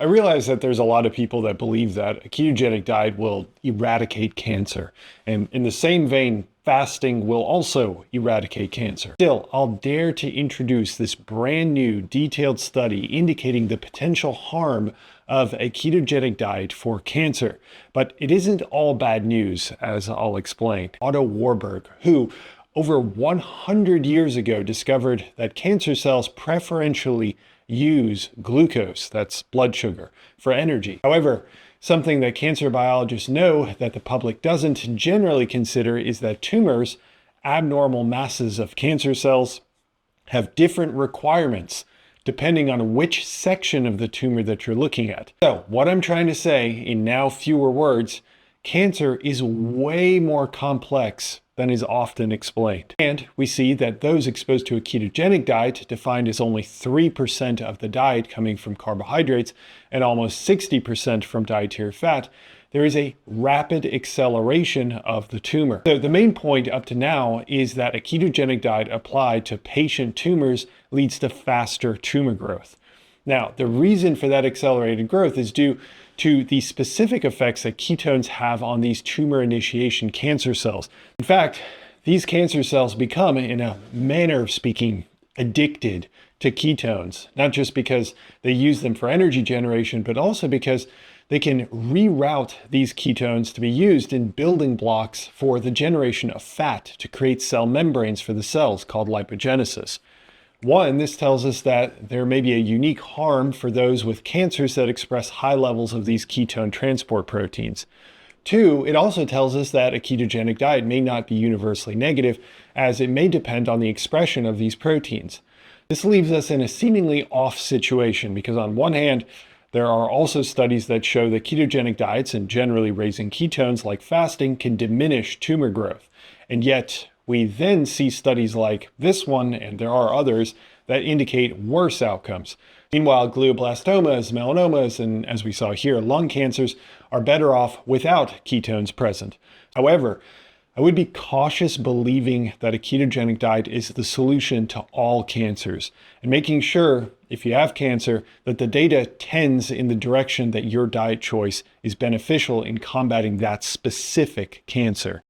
I realize that there's a lot of people that believe that a ketogenic diet will eradicate cancer. And in the same vein, fasting will also eradicate cancer. Still, I'll dare to introduce this brand new detailed study indicating the potential harm of a ketogenic diet for cancer. But it isn't all bad news, as I'll explain. Otto Warburg, who over 100 years ago discovered that cancer cells preferentially use glucose, that's blood sugar, for energy. However, something that cancer biologists know that the public doesn't generally consider is that tumors, abnormal masses of cancer cells, have different requirements depending on which section of the tumor that you're looking at. So what I'm trying to say in now fewer words, cancer is way more complex than is often explained. And we see that those exposed to a ketogenic diet, defined as only 3% of the diet coming from carbohydrates and almost 60% from dietary fat, there is a rapid acceleration of the tumor. So the main point up to now is that a ketogenic diet applied to patient tumors leads to faster tumor growth. Now, the reason for that accelerated growth is due to the specific effects that ketones have on these tumor initiation cancer cells. In fact, these cancer cells become, in a manner of speaking, addicted to ketones, not just because they use them for energy generation, but also because they can reroute these ketones to be used in building blocks for the generation of fat to create cell membranes for the cells, called lipogenesis. One, this tells us that there may be a unique harm for those with cancers that express high levels of these ketone transport proteins. Two, it also tells us that a ketogenic diet may not be universally negative, as it may depend on the expression of these proteins. This leaves us in a seemingly off situation because on one hand, there are also studies that show that ketogenic diets and generally raising ketones like fasting can diminish tumor growth. And yet, we then see studies like this one, and there are others, that indicate worse outcomes. Meanwhile, glioblastomas, melanomas, and as we saw here, lung cancers are better off without ketones present. However, I would be cautious believing that a ketogenic diet is the solution to all cancers, and making sure, if you have cancer, that the data tends in the direction that your diet choice is beneficial in combating that specific cancer.